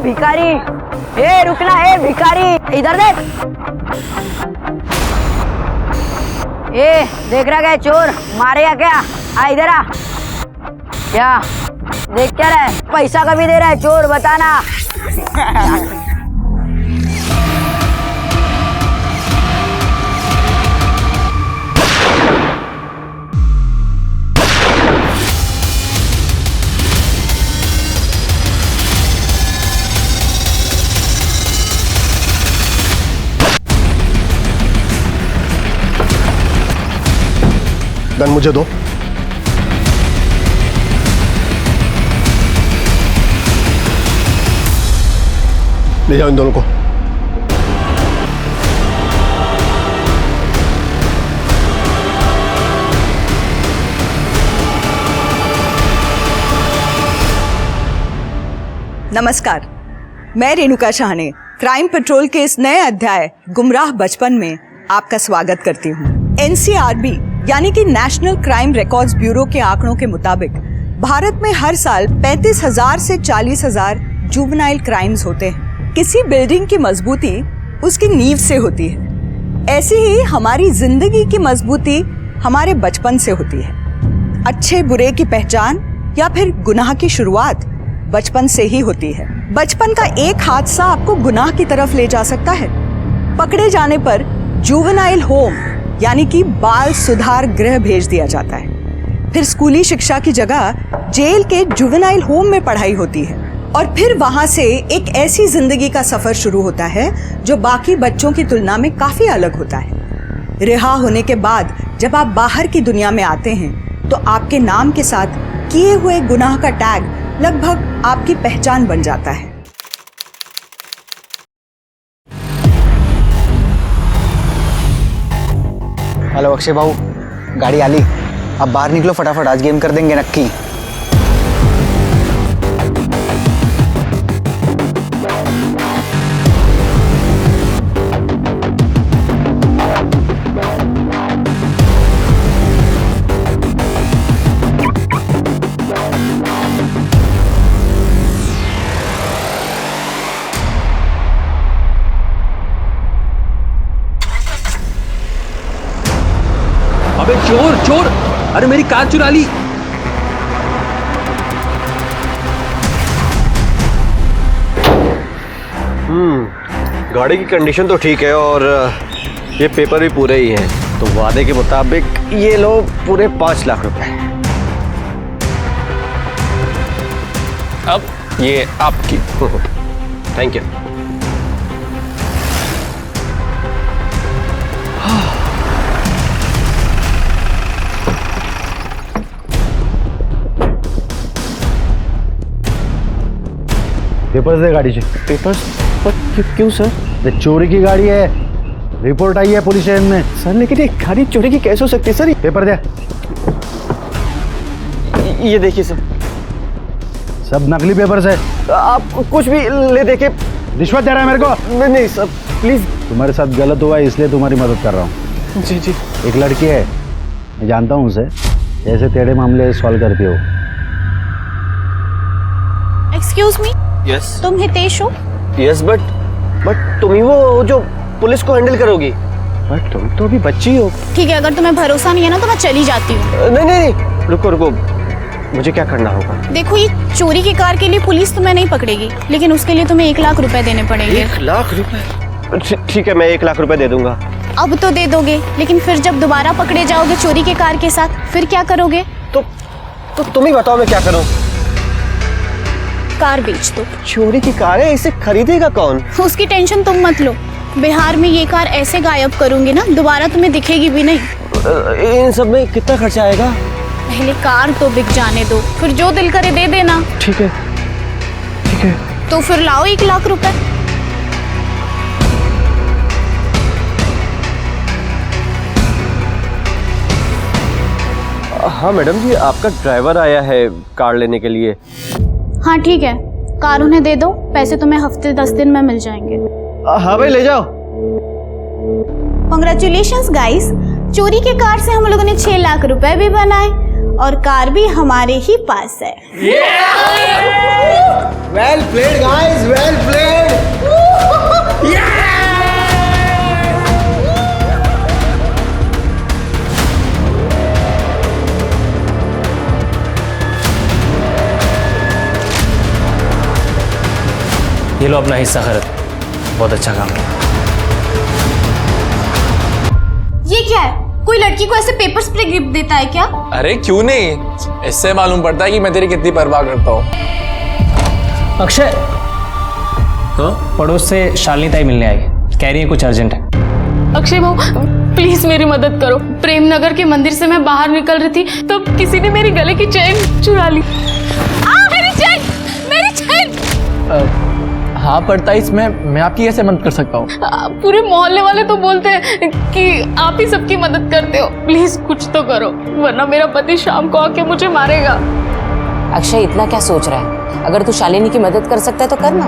भिखारी, ए रुकना, ए भिखारी इधर देख। ए देख रहा क्या चोर मारेगा क्या? आ इधर आ। क्या देख क्या रहा है? पैसा कभी दे रहा है चोर, बताना। गन मुझे दो। ले जाओ इन दोनों को। नमस्कार, मैं रेणुका शाहने क्राइम पेट्रोल के इस नए अध्याय गुमराह बचपन में आपका स्वागत करती हूँ। NCRB यानी कि नेशनल क्राइम रिकॉर्ड्स ब्यूरो के आंकड़ों के मुताबिक भारत में हर साल 35,000 से 40,000 जुवेनाइल क्राइम्स होते हैं। किसी बिल्डिंग की मजबूती उसकी नींव से होती है, ऐसी ही हमारी जिंदगी की मजबूती हमारे बचपन से होती है। अच्छे बुरे की पहचान या फिर गुनाह की शुरुआत बचपन से ही होती है। बचपन का एक हादसा आपको गुनाह की तरफ ले जा सकता है। पकड़े जाने पर जुवेनाइल होम यानी कि बाल सुधार गृह भेज दिया जाता है। फिर स्कूली शिक्षा की जगह जेल के जुवेनाइल होम में पढ़ाई होती है और फिर वहां से एक ऐसी जिंदगी का सफर शुरू होता है जो बाकी बच्चों की तुलना में काफी अलग होता है। रिहा होने के बाद जब आप बाहर की दुनिया में आते हैं तो आपके नाम के साथ किए हुए गुनाह का टैग लगभग आपकी पहचान बन जाता है। हेलो अक्षय भाऊ, गाड़ी आली। अब बाहर निकलो फटाफट, आज गेम कर देंगे नक्की। अबे चोर चोर, अरे मेरी कार चुरा ली। गाड़ी की कंडीशन तो ठीक है और ये पेपर भी पूरे ही हैं, तो वादे के मुताबिक ये लो पूरे 5 लाख रुपए। अब ये आपकी। Thank you. पेपर्स दे गाड़ी से। पेपर्स? क्यों सर? ये चोरी की गाड़ी है, रिपोर्ट आई है पुलिस स्टेशन में। सर लेकिन ये गाड़ी चोरी की कैसे हो सकती है सर? पेपर दे। ये देखिए सर, सब नकली पेपर्स है। आप कुछ भी ले देके। रिश्वत दे रहा है मेरे को? नहीं सर प्लीज। तुम्हारे साथ गलत हुआ है इसलिए तुम्हारी मदद कर रहा हूँ। जी जी। एक लड़की है, मैं जानता हूँ उसे, ऐसे टेढ़े मामले सॉल्व करती हो। Excuse me, yes. तुम हितेश हो? यस बट तुम ही वो जो पुलिस को हैंडल करोगी। बट तुम तो अभी बच्ची हो। ठीक है, अगर तुम्हें भरोसा नहीं है ना तो मैं चली जाती हूँ। नहीं, रुको रुको, मुझे क्या करना होगा? देखो, ये चोरी की कार के लिए पुलिस तुम्हें नहीं पकड़ेगी, लेकिन उसके लिए तुम्हें 1 लाख रुपए देने पड़ेंगे। 1 लाख रुपए? ठीक है, मैं 1 लाख रुपए दे दूंगा। अब तो दे दोगे, लेकिन फिर जब दोबारा पकड़े जाओगे चोरी की कार के साथ, फिर क्या करोगे? तो तुम ही बताओ मैं क्या करूं? कार बेच दो। चोरी की कार है, इसे खरीदेगा कौन? उसकी टेंशन तुम मत लो, बिहार में ये कार ऐसे गायब करूंगी ना दोबारा तुम्हें दिखेगी भी नहीं। इन सब में कितना खर्चा आएगा? पहले कार तो बिक जाने दो, फिर जो दिल करे दे देना। ठीक है ठीक है। तो फिर लाओ 1 लाख रुपए। हाँ मैडम जी, आपका ड्राइवर आया है कार लेने के लिए। हाँ ठीक है, कार उन्हें दे दो, पैसे तुम्हें हफ्ते 10 दिन में मिल जाएंगे। हाँ भाई ले जाओ। कांग्रेचुलेशंस गाइस, चोरी के कार से हम लोगों ने 6 लाख रुपए भी बनाए और कार भी हमारे ही पास है। Well played guys, well played. ये लो अपना हिस्सा खरीद, बहुत अच्छा काम किया। ये क्या है? कोई लड़की को ऐसे पेपर स्प्रे गिफ्ट देता है क्या? अरे क्यों नहीं, इससे मालूम पड़ता है कि मैं तेरी कितनी परवाह करता हूँ। अक्षय, पड़ोस से शालिनी ताई मिलने आई, कह रही है कुछ अर्जेंट है। अक्षय भाऊ प्लीज मेरी मदद करो। प्रेमनगर के मंदिर से मैं बाहर निकल रही थी तो किसी ने मेरी गले की चेन चुरा ली। मेरी चेन, मेरी चेन। हाँ पर ताई, इसमें मैं आपकी कैसे मदद कर सकता हूँ? पूरे मोहल्ले वाले तो बोलते हैं कि आप ही सबकी मदद करते हो। प्लीज कुछ तो करो, वरना मेरा पति शाम को आके मुझे मारेगा। अक्षय इतना क्या सोच रहा है? अगर तू शालिनी की मदद कर सकता है तो करना।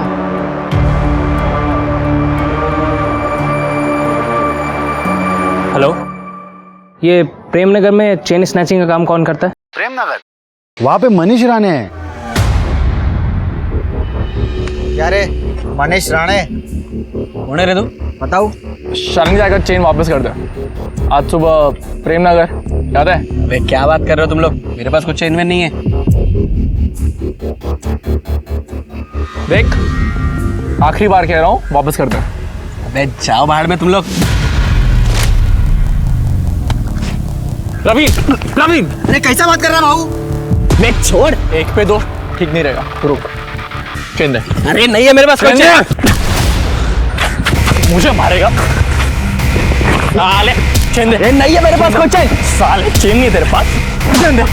हेलो, ये प्रेमनगर में चेन स्नैचिंग का काम कौन करता है? प्रेमनगर, वहाँ पे मनीष राणे है। क्या रे मनीष राणे, कौन है रे तू? बताओ। शालिनी जाकर चेन वापस कर दे। आज सुबह प्रेमनगर, याद है? अबे क्या बात कर रहे हो तुम लोग, मेरे पास कुछ चेन वेन नहीं है। देख, आखिरी बार कह रहा हूँ, वापस कर दे। अबे जाओ बाहर में तुम लोग। रवि, रवि, अरे कैसा बात कर रहा भाऊ? मैं छोड़। एक पे दो ठीक नहीं रहेगा, रुक। चेन दे। अरे नहीं है मेरे पास कुछ चेन। मुझे मारेगा साले। चेन दे। नहीं है मेरे पास कुछ चेन। साले चेन नहीं तेरे पास। चेन दे,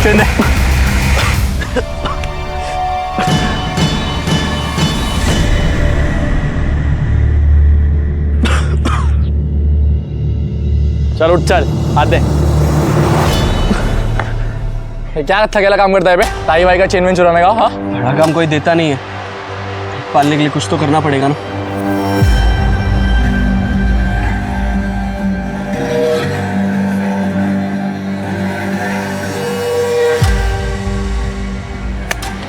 चेन दे। चल उठ, चल हाथ दे। ये क्या थकेला काम करता है बे? ताई भाई का चेन वेन चुराने का? हाँ, बड़ा काम कोई देता नहीं है, पालने के लिए कुछ तो करना पड़ेगा ना।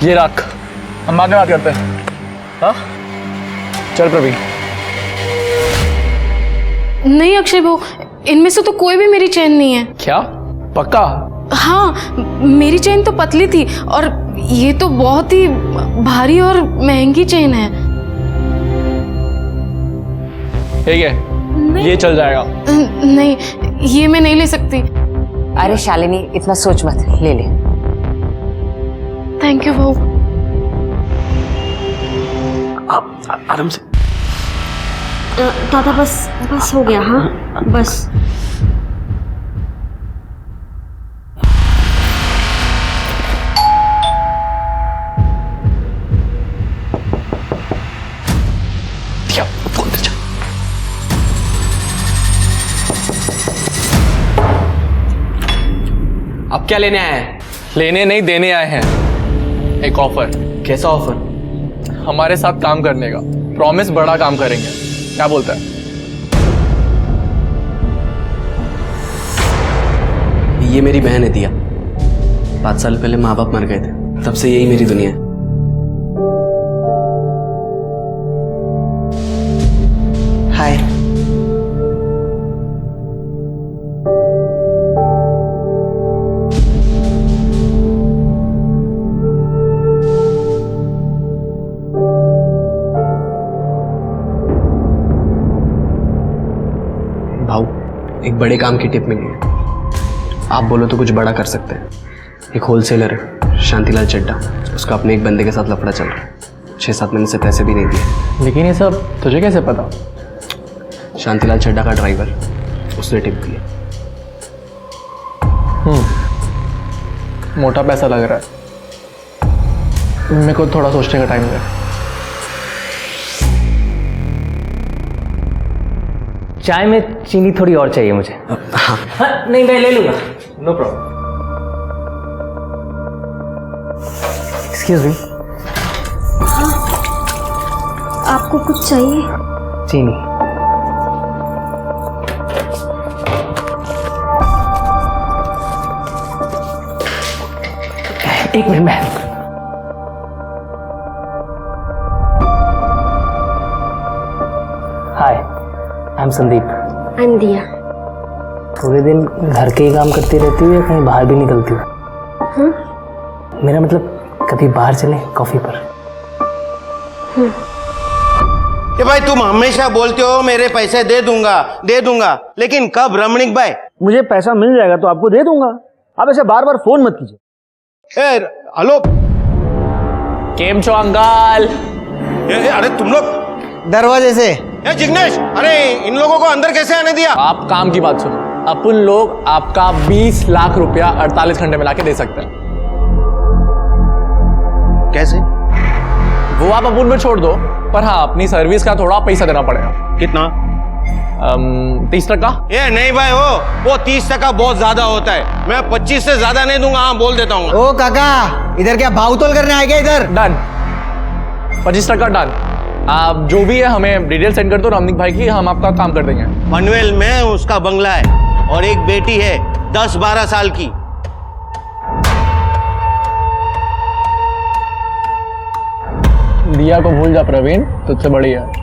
ये रख, हम बाद में बात करते हैं। हाँ चल प्रवीण। नहीं अक्षय भाऊ, इनमें से तो कोई भी मेरी चेन नहीं है। क्या पक्का? हाँ, मेरी चेन तो पतली थी और ये तो बहुत ही भारी और महंगी चेन है। ठीक है, ये चल जाएगा। नहीं, ये मैं नहीं ले सकती। अरे शालिनी इतना सोच मत, ले ले। थैंक यू भाऊ। आराम से। दादा बस हो गया। हाँ बस। अब क्या लेने आए हैं? लेने नहीं, देने आए हैं एक ऑफर। कैसा ऑफर? हमारे साथ काम करने का, प्रॉमिस बड़ा काम करेंगे। क्या बोलता है? ये मेरी बहन है दिया। 5 साल पहले माँ बाप मर गए थे, तब से यही मेरी दुनिया है। हाय। भाऊ, एक बड़े काम की टिप मिली है। आप बोलो तो कुछ बड़ा कर सकते हैं। एक होलसेलर है शांतिलाल चड्डा, उसका अपने एक बंदे के साथ लफड़ा चल रहा है। 6-7 महीने से पैसे भी नहीं दिए। लेकिन ये सब तुझे कैसे पता? शांतिलाल चड्डा का ड्राइवर, उसने टिप दी। मोटा पैसा लग रहा है, मेरे को थोड़ा सोचने का टाइम दे। चाय में चीनी थोड़ी और चाहिए मुझे। हाँ, नहीं मैं ले लूंगा, नो प्रॉब्लम। Excuse me. आपको कुछ चाहिए? चीनी। एक मिनट में। Hi, I am Sandeep. I am Diya. पूरे दिन घर के ही काम करती रहती है या कहीं बाहर भी निकलती हो? मेरा मतलब कभी बाहर चले कॉफी पर? ये भाई तुम हमेशा बोलते हो मेरे पैसे दे दूंगा, लेकिन कब रमणीक भाई? मुझे पैसा मिल जाएगा तो आपको दे दूंगा, आप ऐसे बार बार फोन मत कीजिए। हेलो केम छो अंकल? अरे तुम लोग दरवाजे से। जिग्नेश, अरे इन लोगों को अंदर कैसे आने दिया? आप काम की बात सुनो, अपन लोग आपका 20 लाख रुपया 48 घंटे में लाके दे सकते हैं। कैसे? वो आप अपन में छोड़ दो, पर हाँ अपनी सर्विस का थोड़ा पैसा देना पड़ेगा। कितना? 30%। ये नहीं भाई, वो 30% बहुत ज्यादा होता है। मैं 25 से ज्यादा नहीं दूंगा, हाँ बोल देता हूँ। ओ काका, इधर क्या भाव तोल करने आए क्या इधर? Done, 25% done. आप जो भी है हमें डिटेल सेंड कर दो रमणीक भाई की, हम आपका काम कर देंगे। पनवेल में उसका बंगला है और एक बेटी है 10-12 साल की। दिया को भूल जा प्रवीण, तुझसे बड़ी है।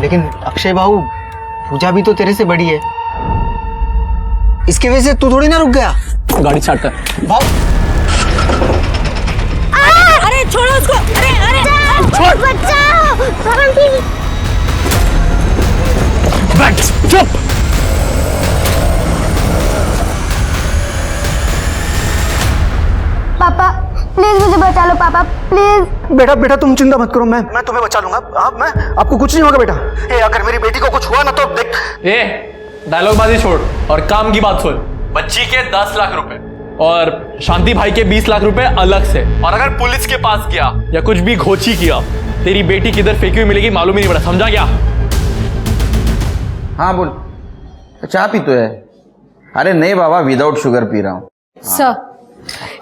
लेकिन अक्षय बाबू, पूजा भी तो तेरे से बड़ी है, इसकी वजह से तू थोड़ी ना रुक गया। गाड़ी स्टार्ट कर। भाव अरे छोड़ो उसको, अरे छोड़, बचाओ। बैठ, चुप। पापा प्लीज मुझे बचा लो, पापा प्लीज। बेटा बेटा तुम चिंता मत करो, मैं तुम्हें बचा लूंगा। मैं आपको कुछ नहीं होगा बेटा। अगर मेरी बेटी को कुछ हुआ ना तो देख। डायलॉगबाजी छोड़ और काम की बात सुन। बच्ची के 10 लाख रुपए और शांति भाई के 20 लाख रुपए अलग से, और अगर पुलिस के पास गया या कुछ भी घोची किया, तेरी बेटी किधर फेंकी हुई मिलेगी मालूम ही नहीं पड़ा, समझा क्या? हाँ बोल, चाय पी तो है? अरे नहीं बाबा, विदाउट शुगर पी रहा हूँ। सर,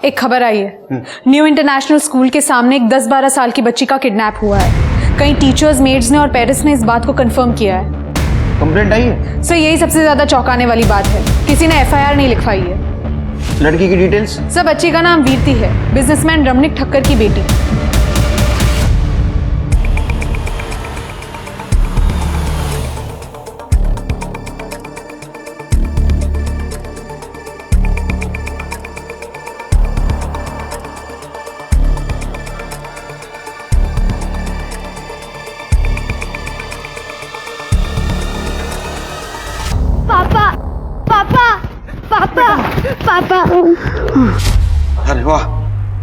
एक खबर आई है, न्यू इंटरनेशनल स्कूल के सामने एक 10-12 साल की बच्ची का किडनैप हुआ है। कई टीचर्स, मेड्स ने और पेरेंट्स ने इस बात को कंफर्म किया है। कंप्लेंट आई है? सर, यही सबसे ज्यादा चौंकाने वाली बात है, किसी ने FIR नहीं लिखवाई है। लड़की की डिटेल्स? सर, बच्ची का नाम वीरती है, बिजनेसमैन रमणीक ठक्कर की बेटी। पापा। अरे वाह,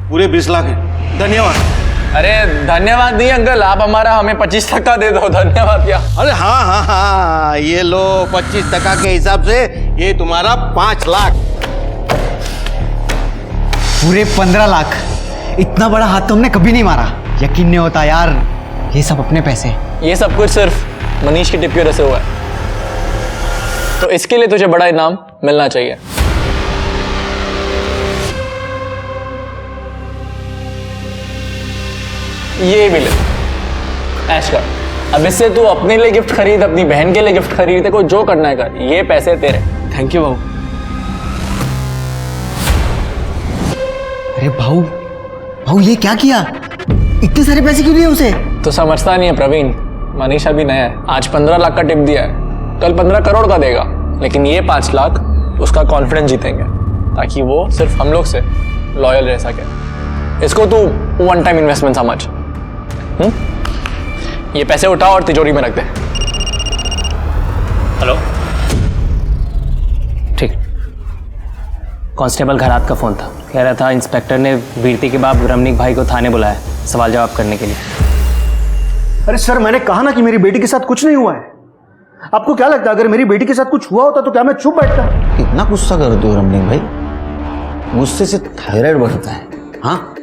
पूरे 20 लाख है, धन्यवाद। अरे धन्यवाद नहीं अंकल, आप हमें 25% दे दो। धन्यवाद क्या? अरे हाँ, ये लो 25% के हिसाब से ये तुम्हारा 5 लाख। पूरे 15 लाख। इतना बड़ा हाथ तो हमने कभी नहीं मारा। यकीन नहीं होता यार, ये सब अपने पैसे। ये सब कुछ सिर्फ मनीष की टिप की वजह से हुआ है, तो इसके लिए तुझे बड़ा इनाम मिलना चाहिए। ये भी ले, ऐश कर। अब इससे तू अपने लिए गिफ्ट खरीद, अपनी बहन के लिए गिफ्ट खरीद, तेरे को जो करना है कर, ये पैसे तेरे। थैंक यू भाऊ। अरे भाऊ ये क्या किया? इतने सारे पैसे क्यों दिए उसे? तो समझता नहीं है प्रवीण, मनीष अभी नया है, आज 15 लाख का टिप दिया है, कल 15 करोड़ का देगा, लेकिन ये 5 लाख उसका कॉन्फिडेंस जीतेंगे, ताकि वो सिर्फ हम लोग से लॉयल रह सके। इसको तू वन टाइम इन्वेस्टमेंट समझ। ये पैसे उठा और तिजोरी में रख दे। हेलो, ठीक। कांस्टेबल घरात का फोन था, कह रहा था इंस्पेक्टर ने वीरती के बाप रमणीक भाई को थाने बुलाया सवाल जवाब करने के लिए। अरे सर, मैंने कहा ना कि मेरी बेटी के साथ कुछ नहीं हुआ है। आपको क्या लगता है अगर मेरी बेटी के साथ कुछ हुआ होता तो क्या मैं चुप बैठता? इतना गुस्सा करते हो रमणीक भाई? गुस्से से थायराइड बढ़ता है। हाँ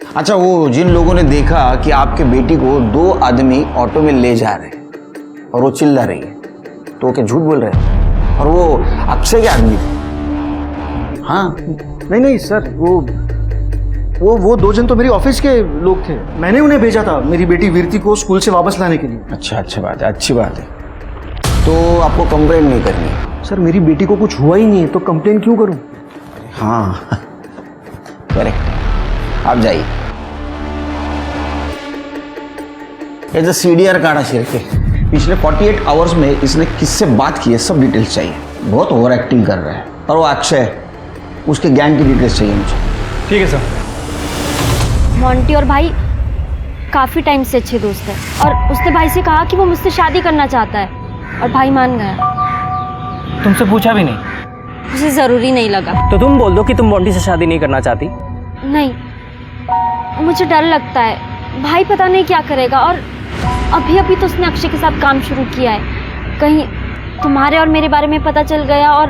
अच्छा, वो जिन लोगों ने देखा कि आपके बेटी को 2 आदमी ऑटो में ले जा रहे हैं और वो चिल्ला रही है, तो क्या झूठ बोल रहे हैं? और वो अक्षय के आदमी थे? हाँ नहीं सर, वो 2 जन तो मेरी ऑफिस के लोग थे। मैंने उन्हें भेजा था मेरी बेटी वीरती को स्कूल से वापस लाने के लिए। अच्छा, अच्छी बात है, अच्छी बात है। तो आपको कंप्लेंट नहीं करनी? सर, मेरी बेटी को कुछ हुआ ही नहीं है तो कंप्लेंट क्यों करूं? हाँ, करेक्ट, आप जाइए। ये जो CDR काटा शेर के पिछले 48 आवर्स में इसने किससे बात की है सब डिटेल्स चाहिए। बहुत ओवर एक्टिंग कर रहा है। और वो अक्षय, उसके गैंग की डिटेल्स चाहिए मुझे। ठीक है सर। मोंटी और भाई काफी टाइम से अच्छे दोस्त हैं और उसने भाई से कहा कि वो मुझसे शादी करना चाहता है और भाई मान गया। तुमसे पूछा भी नहीं? उसे जरूरी नहीं लगा। तो तुम बोल दो कि तुम मोंटी से शादी नहीं करना चाहती। नहीं, मुझे डर लगता है, भाई पता नहीं क्या करेगा। और अभी अभी तो उसने अक्षय के साथ काम शुरू किया है। कहीं तुम्हारे और मेरे बारे में पता चल गया और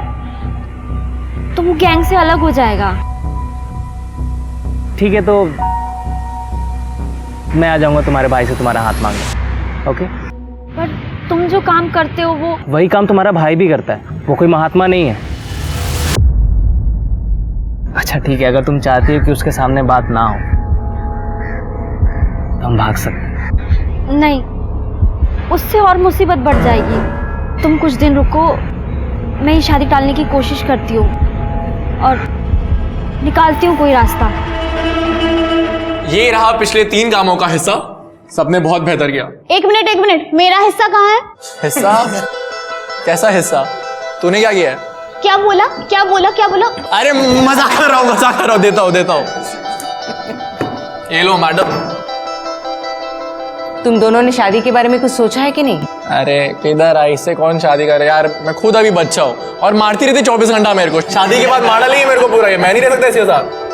तो वो गैंग से अलग हो जाएगा। ठीक है, तो मैं आ जाऊंगा तुम्हारे भाई से तुम्हारा हाथ मांगने। ओके? पर तुम जो काम करते हो वो वही काम तुम्हारा भाई भी करता है, वो कोई महात्मा नहीं है। अच्छा ठीक है, अगर तुम चाहती हो कि उसके सामने बात ना हो तो हम भाग सकते हैं। नहीं, उससे और मुसीबत बढ़ जाएगी। तुम कुछ दिन रुको, मैं ये शादी टालने की कोशिश करती हूँ और निकालती हूँ कोई रास्ता। ये रहा पिछले 3 कामों का हिस्सा, सबने बहुत बेहतर किया। एक मिनट, मेरा हिस्सा कहाँ है? हिस्सा? कैसा हिस्सा? तूने क्या किया है? क्या बोला? अरे मजाक कर रहा हूँ, देता हूँ। ये लो मैडम। तुम दोनों ने शादी के बारे में कुछ सोचा है कि नहीं? अरे किधर आई, इससे कौन शादी करे यार, मैं खुद अभी बच्चा हूँ और मारती रहती 24 घंटा मेरे को। शादी के बाद मारा नहीं मेरे को पूरा, मैं नहीं रह सकता इसके साथ।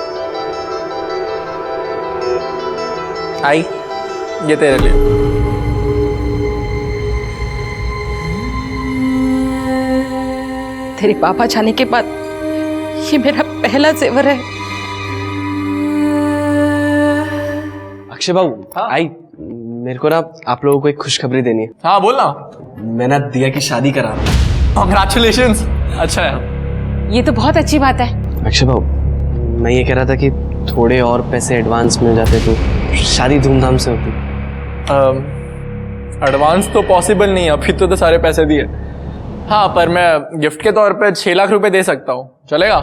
आई, ये तेरे लिए। तेरे पापा जाने के बाद ये मेरा पहला जेवर है। अक्षय बाबू, आई, मेरे को ना आप लोगों को एक खुशखबरी देनी है। हाँ बोल ना। मैं ना दिया की शादी करा रहा हूँ। कांग्रेचुलेशंस। अच्छा है, ये तो बहुत अच्छी बात है। अक्षय बाबू, मैं ये कह रहा था कि थोड़े और पैसे एडवांस मिल जाते तो शादी धूमधाम से होती। एडवांस तो पॉसिबल नहीं है, अभी तो सारे पैसे दिए। हाँ, पर मैं गिफ्ट के तौर पे 6 लाख रुपए दे सकता हूँ, चलेगा?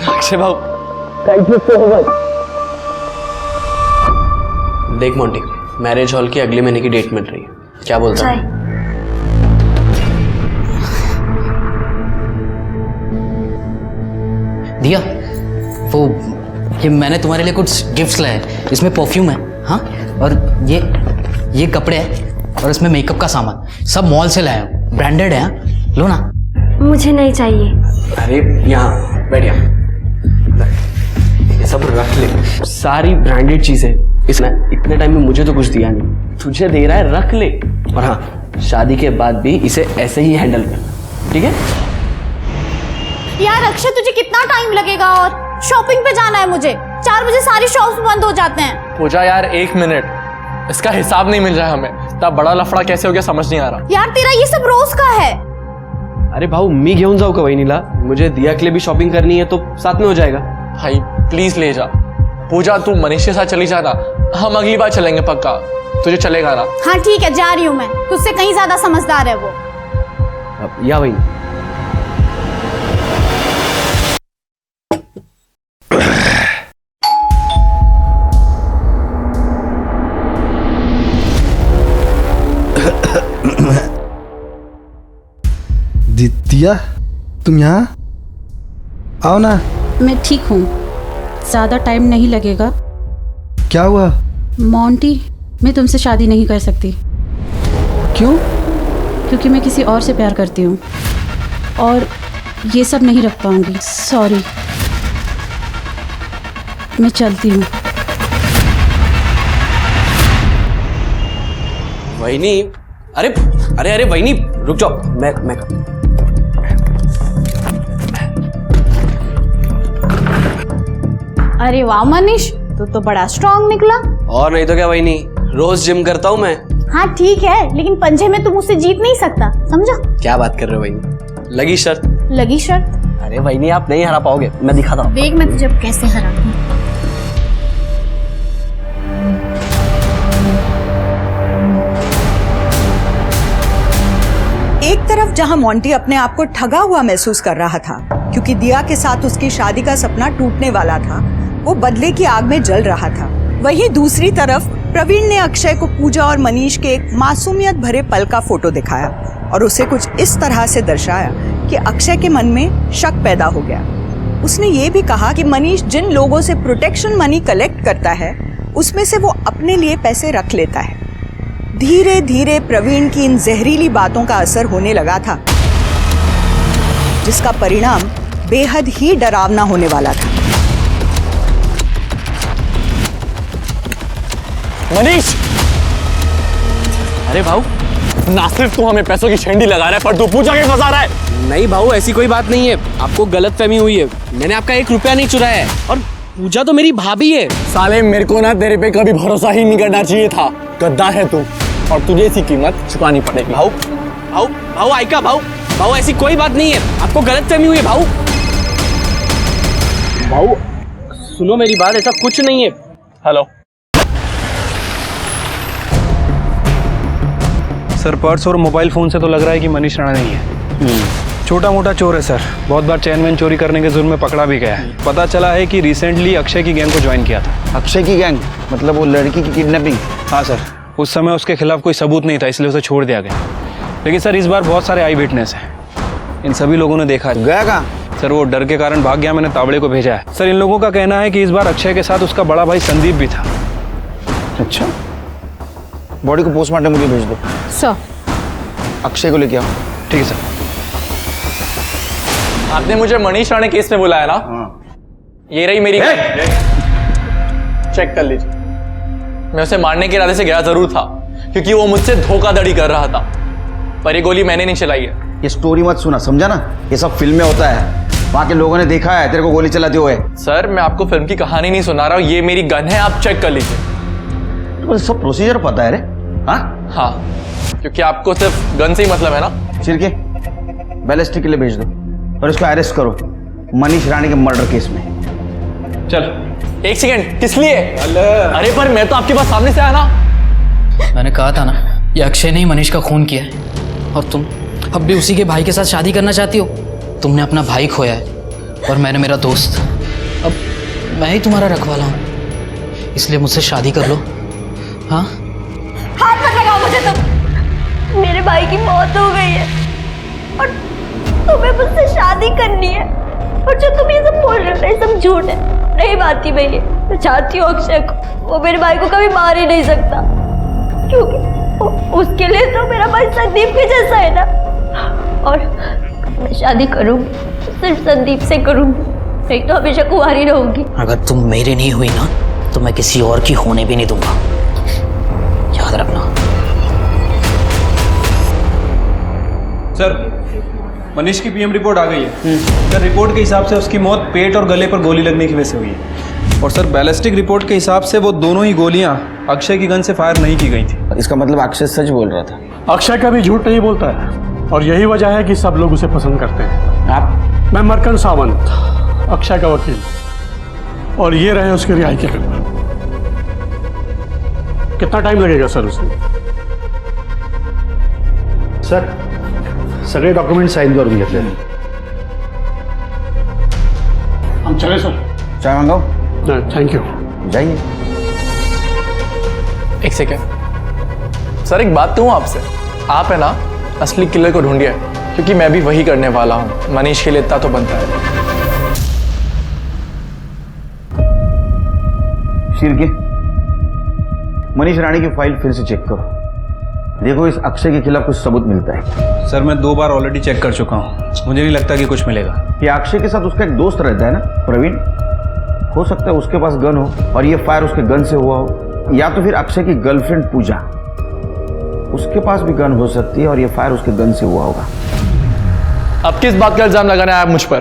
अक्षय बाबू, थैंक यू सो मच। देख मोंटी, मैरिज हॉल की अगले महीने की डेट मिल रही है, क्या बोलता है? दिया, वो ये मैंने तुम्हारे लिए कुछ गिफ्ट्स लाए हैं। इसमें परफ्यूम है, हाँ, और ये कपड़े हैं और इसमें मेकअप का सामान, सब मॉल से लाया हूँ, ब्रांडेड है, हाँ? लो ना। मुझे नहीं चाहिए। अरे यहाँ बैठ, ये सब रख ले, सारी ब्रांडेड चीजें। इतने टाइम में मुझे तो कुछ दिया नहीं, तुझे दे रहा है, रख ले। और हाँ, शादी के बाद भी इसे ऐसे ही हैंडल कर, ठीक है? यार अक्षय, तुझे कितना टाइम लगेगा? और शॉपिंग पे जाना है मुझे। 4 बजे सारी शॉप्स बंद हो जाते हैं। पूजा यार 1 मिनट, इसका हिसाब नहीं मिल रहा है हमें। तब बड़ा लफड़ा कैसे हो गया समझ नहीं आ रहा। यार तेरा ये सब रोज का है। अरे भाऊ, मी घेऊन जाऊ का वहिनीला? मुझे दिया के लिए भी शॉपिंग करनी है तो साथ में हो जाएगा। भाई प्लीज ले जा। पूजा तू मनीष के साथ चली जाना, हम अगली बार चलेंगे पक्का, तुझे चलेगा ना? हाँ ठीक है, जा रही हूँ मैं, तुझसे कहीं ज्यादा समझदार है वो। या वही। दिया, तुम यहाँ आओ ना। मैं ठीक हूँ, ज्यादा टाइम नहीं लगेगा। क्या हुआ? मोंटी, मैं तुमसे शादी नहीं कर सकती। क्यों? क्योंकि मैं किसी और से प्यार करती हूँ और ये सब नहीं रख पाऊंगी। सॉरी, मैं चलती हूँ। वहिनी, अरे अरे अरे वहिनी, रुक जाओ, मैं अरे वाह मनीष, तू तो बड़ा स्ट्रांग निकला। और नहीं तो क्या वहिनी, रोज जिम करता हूँ मैं। हाँ ठीक है, लेकिन पंजे में तुम मुझसे जीत नहीं सकता, समझा? क्या बात कर रहे हो वहिनी? लगी शर्त? लगी शर्त? अरे वहिनी, आप नहीं हरा पाओगे, मैं दिखाता हूँ। देख मैं तुझे कैसे हराती हूँ। एक तरफ जहां मोंटी अपने आप को ठगा हुआ महसूस कर रहा था क्योंकि दिया के साथ उसकी शादी का सपना टूटने वाला था। वो बदले की आग में जल रहा था। वहीं दूसरी तरफ प्रवीण ने अक्षय को पूजा और मनीष के एक मासूमियत भरे पल का फोटो दिखाया और उसे कुछ इस तरह से दर्शाया कि अक्षय के मन में शक पैदा हो गया। उसने ये भी कहा कि मनीष जिन लोगों से प्रोटेक्शन मनी कलेक्ट करता है उसमें से वो अपने लिए पैसे रख लेता है। धीरे धीरे प्रवीण की इन जहरीली बातों का असर होने लगा था, जिसका परिणाम बेहद ही डरावना होने वाला था। मनीष! अरे भाऊ, ना सिर्फ तू हमें पैसों की छेंडी लगा रहा है पर तू पूजा के फंसा रहा है। नहीं भाऊ, ऐसी कोई बात नहीं है, आपको गलतफहमी हुई है। मैंने आपका 1 रुपया नहीं चुराया है और पूजा तो मेरी भाभी है। साले मेरे को ना तेरे पे कभी भरोसा ही नहीं करना चाहिए था। गद्दार है तू और तुझे इसकी कीमत चुकानी पड़ेगी। भाऊ भाऊ भाऊ आइका भाऊ, भाऊ ऐसी कोई बात नहीं है, आपको गलतफहमी हुई है भाऊ। भाऊ सुनो मेरी बात, ऐसा कुछ नहीं है। हेलो सर, पर्स और मोबाइल फोन से तो लग रहा है कि मनीष राणा नहीं है। छोटा मोटा चोर है सर, बहुत बार चैन वैन चोरी करने के जुर्म में पकड़ा भी गया है। पता चला है कि रिसेंटली अक्षय की गैंग को ज्वाइन किया था। अक्षय की गैंग मतलब वो लड़की की किडनैपिंग? हाँ सर, उस समय उसके खिलाफ कोई सबूत नहीं था इसलिए उसे छोड़ दिया गया। लेकिन सर इस बार बहुत सारे आई विटनेस हैं, इन सभी लोगों ने देखा है। गया कहाँ? सर वो डर के कारण भाग गया, मैंने तावड़े को भेजा है। सर इन लोगों का कहना है कि इस बार अक्षय के साथ उसका बड़ा भाई संदीप भी था। अच्छा, बॉडी को पोस्टमार्टम के लिए भेज दो। सर अक्षय को लेके आओ। ठीक है सर। आपने मुझे मनीष राणे केस में बुलाया ना? ये रही मेरी चेक कर लीजिए। मैं उसे मारने के इरादे से गया जरूर था क्योंकि वो मुझसे धोखाधड़ी कर रहा था, पर ये गोली मैंने नहीं चलाई है। ये स्टोरी मत सुना, समझा ना? ये सब फिल्म में होता है, वहां के लोगों ने देखा है तेरे को गोली चलाते हुए। सर मैं आपको फिल्म की कहानी नहीं सुना रहा हूँ, ये मेरी गन है, आप चेक कर लीजिए। तो सब प्रोसीजर पता है रे? हाँ, क्योंकि आपको सिर्फ गन से ही मतलब है ना। चिरके बैलिस्टिक के लिए भेज दो और इसको अरेस्ट करो मनीष राणे के मर्डर केस में। चल 1 सेकेंड, किस लिए? अरे पर मैं तो आपके पास सामने से आया ना। मैंने कहा था ना, ये अक्षय ने ही मनीष का खून किया है और तुम अब भी उसी के भाई के साथ शादी करना चाहती हो। तुमने अपना भाई खोया है और मैंने मेरा दोस्त। अब मैं ही तुम्हारा रखवाला हूँ, इसलिए मुझसे शादी कर लो। हाँ, हाथ मत लगाओ मुझे तुम। मेरे भाई की मौत हो गई है और तुम्हें मुझसे शादी करनी है, और जो तुम ये सब बोल रहे हो ये सब झूठ है। नहीं मानती मैं ये। मैं चाहती हूँ अक्षय को, वो मेरे भाई को कभी मार ही नहीं सकता क्योंकि उसके लिए तो मेरा भाई संदीप के जैसा है ना। और मैं शादी करूँगी सिर्फ संदीप से करूँगी, नहीं तो हमेशा कुंवारी रहूंगी। अगर तुम मेरी नहीं हुई ना तो मैं किसी और की होने भी नहीं दूंगा, याद रखना। सर मनीष की पीएम रिपोर्ट आ गई है। सर रिपोर्ट के हिसाब से उसकी मौत पेट और गले पर गोली लगने की वजह से हुई है। और सर बैलिस्टिक रिपोर्ट के हिसाब से वो दोनों ही गोलियां अक्षय की गन से फायर नहीं की गई थी। इसका मतलब अक्षय सच बोल रहा था? अक्षय कभी झूठ नहीं बोलता है और यही वजह है कि सब लोग उसे पसंद करते हैं। आप? मैं मरकन सावंत, अक्षय का वकील, और ये रहे उसके रिहाई के पेपर। कितना टाइम लगेगा सर उसमें? सर सगळे डॉक्युमेंट साईन करून घेतले। हम चले सर? चाय मंगाओ? Thank you. जाइए। 1 सेकेंड सर, एक बात कहूँ आपसे, आप है ना असली किलर को ढूंढिए क्योंकि मैं भी वही करने वाला हूँ। मनीष के लिए इतना तो बनता है। शिरके, मनीष राणे की फाइल फिर से चेक करो, देखो इस अक्षय के खिलाफ कुछ सबूत मिलता है। सर मैं 2 बार ऑलरेडी चेक कर चुका हूँ, मुझे नहीं लगता कि कुछ मिलेगा। ये अक्षय के साथ उसका एक दोस्त रहता है ना, प्रवीण, हो सकता है उसके पास गन हो और ये फायर उसके गन से हुआ हो, या तो फिर अक्षय की गर्लफ्रेंड पूजा, उसके पास भी गन हो सकती है और ये फायर उसके गन से हुआ होगा। अब किस बात का इल्जाम लगाना है आप मुझ पर?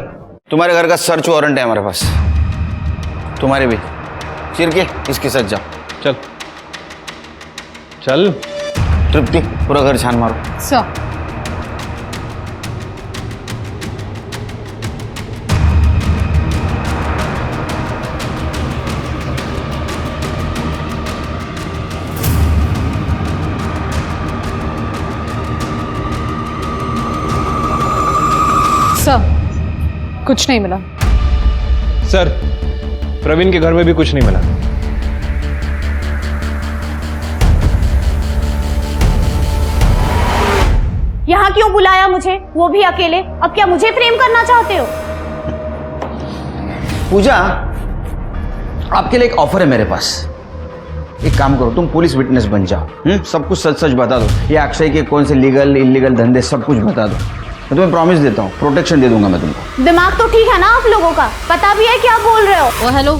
तुम्हारे घर का सर्च वारंट है हमारे पास, तुम्हारे भी। चिरके इसके साथ जाओ। चल चल। तृप्ति पूरा घर छान मारो। सर कुछ नहीं मिला। सर, प्रवीण के घर में भी कुछ नहीं मिला। यहाँ क्यों बुलाया मुझे, वो भी अकेले? अब क्या मुझे प्रेम करना चाहते हो? पूजा, आपके लिए एक ऑफर है मेरे पास। एक काम करो, तुम पुलिस विटनेस बन जाओ। सब कुछ सच सच बता दो। ये अक्षय के कौन से लीगल इलीगल धंधे सब कुछ बता दो। मैं तुम्हें प्रॉमिस देता हूँ, प्रोटेक्शन दे दूंगा मैं तुमको। दिमाग तो ठीक है ना आप लोगों का? पता भी है क्या बोल रहे हो? Hello,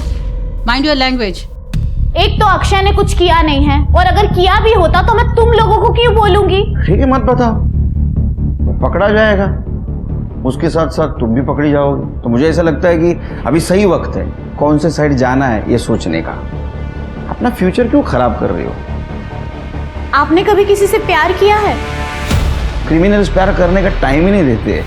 mind your language. एक तो अक्षय ने कुछ किया नहीं है, और अगर किया भी होता तो मैं तुम लोगों को क्यों बोलूंगी? ठीक है, मत बताओ, पकड़ा जाएगा, उसके साथ साथ तुम भी पकड़ी जाओगे। तो मुझे ऐसा लगता है कि अभी सही वक्त है कौन से साइड जाना है ये सोचने का। अपना फ्यूचर क्यों खराब कर रही हो? आपने कभी किसी से प्यार किया है? क्रिमिनल्स प्यार करने का टाइम ही नहीं देते।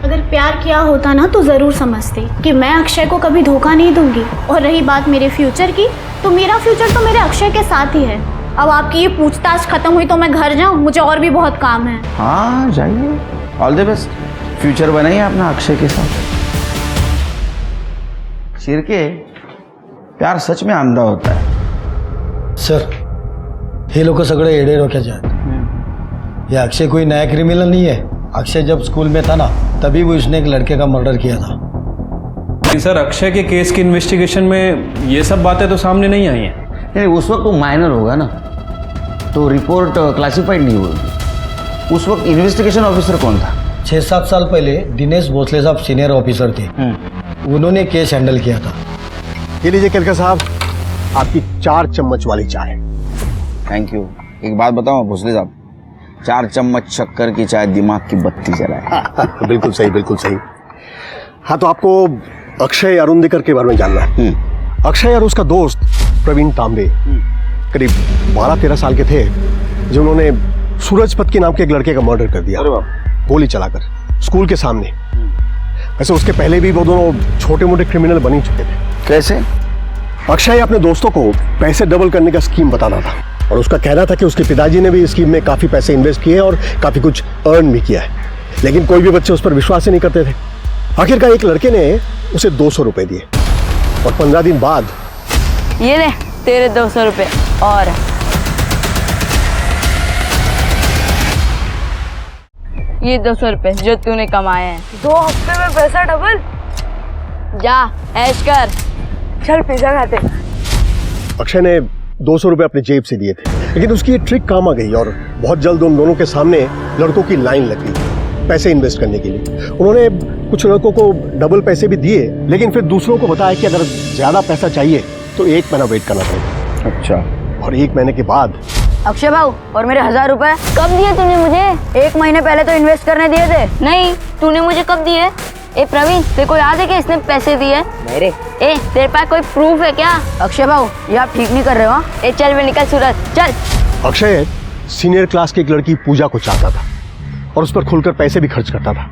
अगर प्यार किया होता ना तो जरूर समझते कि मैं अक्षय को कभी धोखा नहीं दूंगी। और रही बात मेरे फ्यूचर की, तो मेरा फ्यूचर तो मेरे अक्षय के साथ ही है। अब आपकी ये पूछताछ खत्म हुई तो मैं घर जाऊं, मुझे और भी बहुत काम है। हाँ जाइए, ऑल द बेस्ट। फ्यूचर बनाइए अपना अक्षय के साथ। शिरके, प्यार सच में अंधा होता है। सर, हे लोग सगळे एडे डोक्याचे आहेत। ये अक्षय कोई नया क्रिमिनल नहीं है। अक्षय जब स्कूल में था ना, तभी वो उसने एक लड़के का मर्डर किया था। लेकिन सर, अक्षय के केस की इन्वेस्टिगेशन में ये सब बातें तो सामने नहीं आई हैं। नहीं, उस वक्त वो माइनर होगा ना, तो रिपोर्ट क्लासिफाइड नहीं होगी। उस वक्त इन्वेस्टिगेशन ऑफिसर कौन था? 6-7 साल पहले दिनेश भोसले साहब सीनियर ऑफिसर थे, उन्होंने केस हैंडल किया था। ये लीजिए केलकर साहब, आपकी 4 चम्मच वाली चाय। Thank you. एक बात बताओ भोसले साहब, 4 चम्मच शक्कर की चाय दिमाग की बत्ती जलाए। बिल्कुल सही, बिल्कुल सही। हाँ, तो आपको अक्षय अरुंधकर के बारे में जानना है। अक्षय और उसका दोस्त प्रवीण तांबे करीब 12-13 साल के थे, जिन्होंने सूरजपत के नाम के एक लड़के का मर्डर कर दिया, गोली चलाकर, स्कूल के सामने। वैसे उसके पहले भी वो दोनों छोटे मोटे क्रिमिनल बन ही चुके थे। कैसे? अक्षय अपने दोस्तों को पैसे डबल करने का स्कीम बताता था, और उसका कहना था कि उसके पिताजी ने भी इस स्कीम में काफी पैसे इन्वेस्ट किए और काफी कुछ अर्न भी किया है, लेकिन कोई भी बच्चे उस पर विश्वास ही नहीं करते थे। आखिरकार एक लड़के ने उसे 200 रुपए दिए, और 15 दिन बाद ये ले तेरे 200 रुपए। और ये 200 रुपए जो तूने कमाए हैं। 2 हफ्ते में पैसा डबल। जा ऐश कर, चल पिज्जा खाते। अक्षय ने 200 रुपए अपने जेब से दिए थे, लेकिन उसकी ये ट्रिक काम आ गई और बहुत जल्द उन दोनों के सामने लड़कों की लाइन लग गई पैसे इन्वेस्ट करने के लिए। उन्होंने कुछ लड़कों को डबल पैसे भी दिए, लेकिन फिर दूसरों को बताया कि अगर ज्यादा पैसा चाहिए तो 1 महीना वेट करना पड़ेगा। अच्छा। और 1 महीने के बाद अक्षय भाऊ, और मेरे 1000 रुपए कब दिए तूने मुझे? 1 महीने पहले तो इन्वेस्ट करने दिए थे। नहीं, तूने मुझे कब दिए? ए प्रवीण, तेरे को याद है कि इसने पैसे दिए? मेरे? ए तेरे पास कोई प्रूफ है क्या? अक्षय भाऊ, ये आप ठीक नहीं कर रहे हो। ए चल वे निकल सूरज, चल। अक्षय सीनियर क्लास की एक लड़की पूजा को चाहता था और उस पर खुलकर पैसे भी खर्च करता था।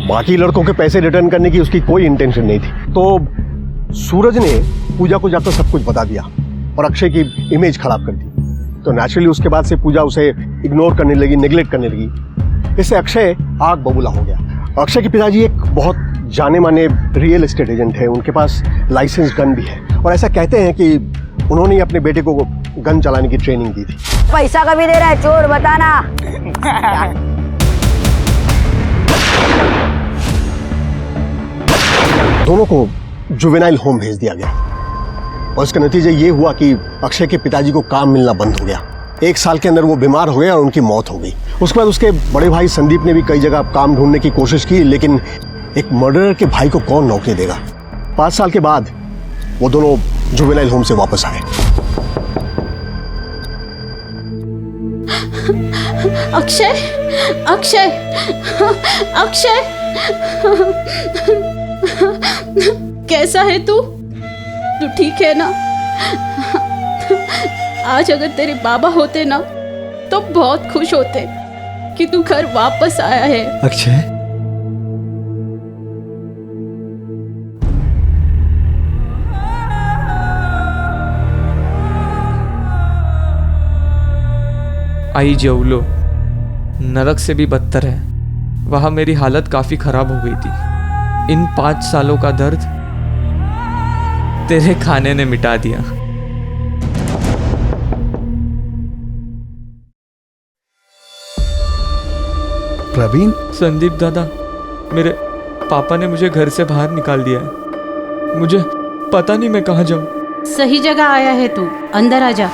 बाकी लड़कों के पैसे रिटर्न करने की उसकी कोई इंटेंशन नहीं थी। तो सूरज ने पूजा को जाकर सब कुछ बता दिया और अक्षय की इमेज खराब कर दी। तो नेचुरली उसके बाद से पूजा उसे इग्नोर करने लगी, नेग्लेक्ट करने लगी। इससे अक्षय आग बबूला हो गया। अक्षय के पिताजी एक बहुत जाने माने रियल एस्टेट एजेंट है, उनके पास लाइसेंस गन भी है, और ऐसा कहते हैं कि उन्होंने ही अपने बेटे को गन चलाने की ट्रेनिंग दी थी। पैसा कभी दे रहा है चोर, बताना। दोनों को जुवेनाइल होम भेज दिया गया, और इसका नतीजा ये हुआ कि अक्षय के पिताजी को काम मिलना बंद हो गया। 1 साल के अंदर वो बीमार हो गया और उनकी मौत हो गई। उसके बाद उसके बड़े भाई संदीप ने भी कई जगह काम ढूंढने की कोशिश की, लेकिन एक मर्डरर के भाई को कौन नौकरी देगा। 5 साल के बाद वो दोनों जुवेनाइल होम से वापस आए। अक्षय, अक्षय, अक्षय, कैसा है तू? तू ठीक है ना? आज अगर तेरे बाबा होते ना तो बहुत खुश होते कि तू घर वापस आया है। अक्षय, आई जेवलो, नरक से भी बदतर है। वहाँ मेरी हालत काफ़ी ख़राब हो गई थी। इन 5 सालों का दर्द तेरे खाने ने मिटा दिया। प्रवीण? संदीप दादा, मेरे पापा ने मुझे घर से बाहर निकाल दिया है। मुझे पता नहीं मैं कहाँ जाऊँ। सही जगह आया है तू, अंदर आ जा।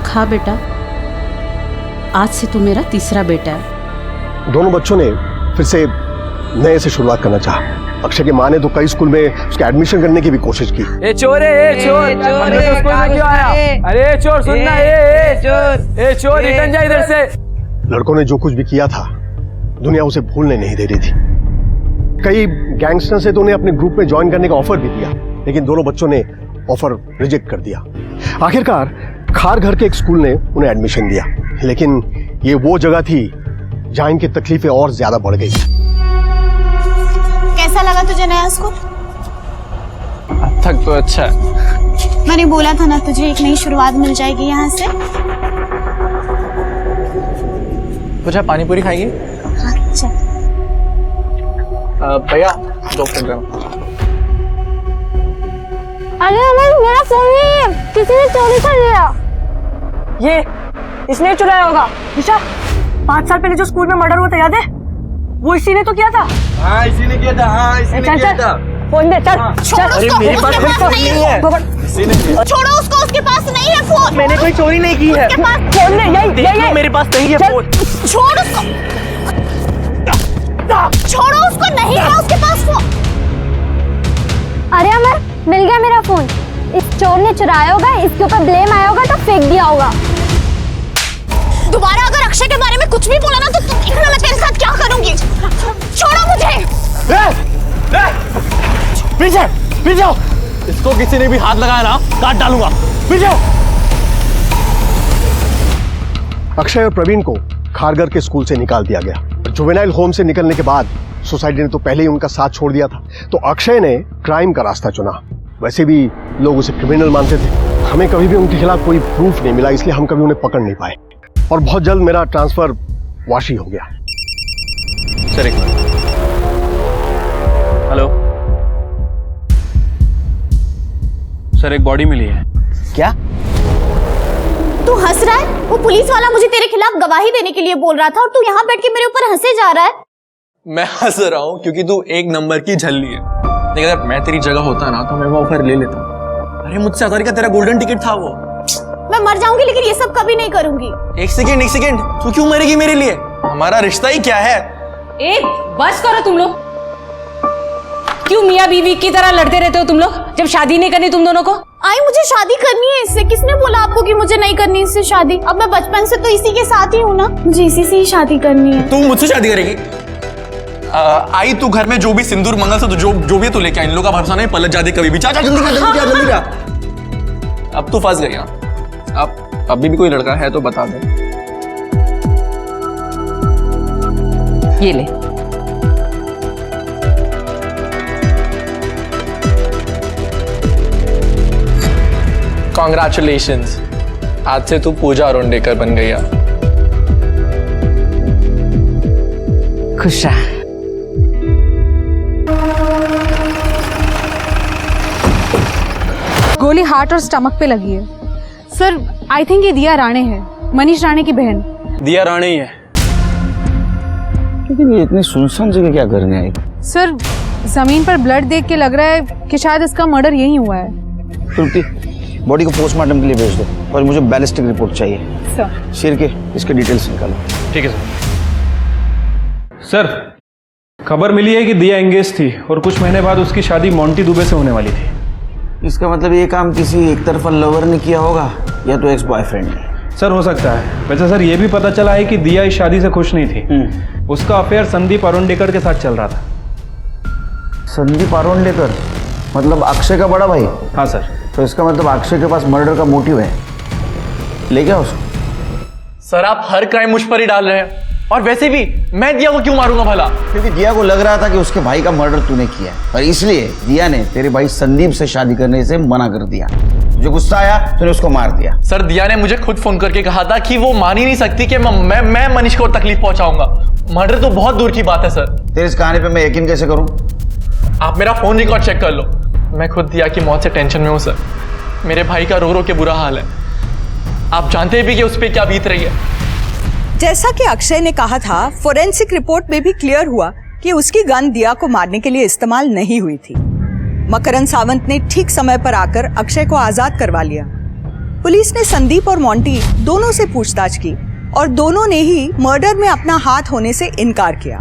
खा बेटा, आज से तू मेरा तीसरा बेटा है। दोनों बच्चों ने फिर से नए से शुरुआत करना चाहा। अक्षय की माँ ने तो कई स्कूल में उसका एडमिशन करने की भी कोशिश की। ए चोर है, ए चोर, अंदर तो स्कूल में क्यों आया? अरे चोर सुनना, ए चोर रिटर्न जा इधर से। लड़कों ने जो कुछ भी किया था दुनिया उसे भूलने नहीं दे रही थी। कई गैंगस्टर से तो उन्हें अपने ग्रुप में ज्वाइन करने का ऑफर भी दिया, लेकिन दोनों बच्चों ने ऑफर रिजेक्ट कर दिया। आखिरकार खार घर के एक स्कूल ने उन्हें एडमिशन दिया, लेकिन ये वो जगह थी जहां इनकी तकलीफें और ज्यादा बढ़ गई। कैसा लगा तुझे नया स्कूल? अब तक तो अच्छा है। मैंने बोला था ना तुझे एक नई शुरुआत मिल जाएगी यहाँ से। कुछ पानी पूरी खाएगी? अच्छा भैया 2 प्लेट। अरे अमर, मेरा फोन नहीं है, किसी ने चोरी कर लिया। ये इसने चुराया होगा। निशा, 5 साल पहले जो स्कूल में मर्डर हुआ था याद है? वो इसी ने तो किया था। हाँ इसी ने किया था, हाँ इसी ने किया था। फोन दे, चल। अरे मेरे पास फोन नहीं है। छोड़ो उसको, उसके पास नहीं है फोन। मैंने कोई चोरी नहीं की है। फोन दे, यही मेरे पास नहीं है फोन। छोड़ उसको, छोड़ो उसको, नहीं है उसके पास फोन। अरे अमर, मिल गया मेरा फोन। इस चोर ने चुराया होगा, इसके ऊपर ब्लेम आया होगा तो फेंक दिया होगा। दोबारा अगर अक्षय के बारे में कुछ भी बोला ना तो तुम देखना मैं तेरे साथ क्या करूंगी। छोड़ो मुझे। पीछे पीछे आओ। इसको किसी ने भी हाथ लगाया ना काट डालूंगा। पीछे आओ। अक्षय और प्रवीण को खारघर के स्कूल से निकाल दिया गया। जुवेनाइल होम से निकलने के बाद सोसाइटी ने तो पहले ही उनका साथ छोड़ दिया था, तो अक्षय ने क्राइम का रास्ता चुना। वैसे भी लोग उसे क्रिमिनल मानते थे। हमें कभी भी उनके खिलाफ कोई प्रूफ नहीं मिला, इसलिए हम कभी उन्हें पकड़ नहीं पाए और बहुत जल्द मेरा ट्रांसफर वाशी हो गया। सर एक मिनट। हेलो सर, एक बॉडी मिली है। क्या? तू हंस रहा है? वो पुलिस वाला मुझे तेरे खिलाफ गवाही देने के लिए बोल रहा था और तू यहाँ बैठ के मेरे ऊपर हंसे जा रहा है। मैं हंस रहा हूँ क्योंकि तू 1 नंबर की झल्ली है। लेकिन अगर मैं तेरी जगह होता ना तो मैं वो ऑफर ले लेता। अरे मुझसे अगर का तेरा गोल्डन टिकट था वो। मैं मर जाऊंगी लेकिन ये सब कभी नहीं करूंगी। एक सेकेंड, तू क्यों मरेगी मेरे लिए? हमारा रिश्ता ही क्या है? ए बस करो तुम लोग। क्यों मियाँ बीवी की तरह लड़ते रहते हो तुम लोग, जब शादी नहीं करनी तुम दोनों को? आई मुझे शादी करनी है इससे। किसने बोला आपको कि मुझे नहीं करनी इससे शादी? अब मैं बचपन से तो इसी के साथ ही हूँ ना, मुझे इसी से ही शादी करनी है। तू मुझसे शादी करेगी? आई तू घर में जो भी सिंदूर मंगल से जो भी तू लेके आ, इन लोगों का भरोसा नहीं, पलट जा दे कभी भी। चाचा जल्दी अब तू फंस गई। अब अभी भी कोई लड़का है तो बता दे। ये ले। कॉन्ग्रेचुलेशंस, आज से तू पूजा अरुणडेकर बन गई है। खुश रहा। गोली हार्ट और स्टमक पे लगी है। सर आई थिंक ये दिया राणे है, मनीष राणे की बहन। दिया राणे ही है। लेकिन ये इतनी सुनसान जगह क्या करने आई? सर जमीन पर ब्लड देख के लग रहा है कि शायद इसका मर्डर यही हुआ है। श्रुति, बॉडी को पोस्टमार्टम के लिए भेज दो और मुझे बैलिस्टिक रिपोर्ट चाहिए। सर शेर के इसके डिटेल्स निकालो। ठीक है सर। खबर मिली है कि दिया एंगेज थी और कुछ महीने बाद उसकी शादी मोंटी दुबे से होने वाली थी। इसका मतलब ये काम किसी एक तरफा लवर ने किया होगा या तो एक्स बॉयफ्रेंड ने। सर हो सकता है। वैसे सर ये भी पता चला है कि दिया इस शादी से खुश नहीं थी। उसका अफेयर संदीप अरुणडेकर के साथ चल रहा था। संदीप अरुणडेकर मतलब अक्षय का बड़ा भाई? हाँ सर। तो इसका मतलब अक्षय के पास मर्डर का मोटिव है। ले क्या उसको? सर आप हर क्राइम मुझ पर ही डाल रहे हैं, और वैसे भी मैं दिया को क्यों मारूंगा भला? क्योंकि दिया को लग रहा था कि उसके भाई का मर्डर तूने किया है और इसलिए दिया ने तेरे भाई संदीप से शादी करने से मना कर दिया। जो गुस्सा आया तूने उसको मार दिया। सर दिया ने मुझे खुद फोन करके कहा था कि वो मान ही नहीं सकती कि मैं मनीष को तकलीफ पहुंचाऊंगा। मर्डर तो बहुत दूर की बात है सर। तेरे इस कहानी पे मैं यकीन कैसे करूं? आप मेरा फोन रिकॉर्ड चेक कर लो। मैं खुद दिया की मौत से टेंशन में हूँ सर। मेरे भाई का रो रो के बुरा हाल है। आप जानते भी कि उस पर क्या बीत रही है। जैसा कि अक्षय ने कहा था, फोरेंसिक रिपोर्ट में भी क्लियर हुआ कि उसकी गन दिया को मारने के लिए इस्तेमाल नहीं हुई थी। मकरंद सावंत ने ठीक समय पर आकर अक्षय को आजाद करवा लिया। पुलिस ने संदीप और मोंटी दोनों से पूछताछ की और दोनों ने ही मर्डर में अपना हाथ होने से इनकार किया।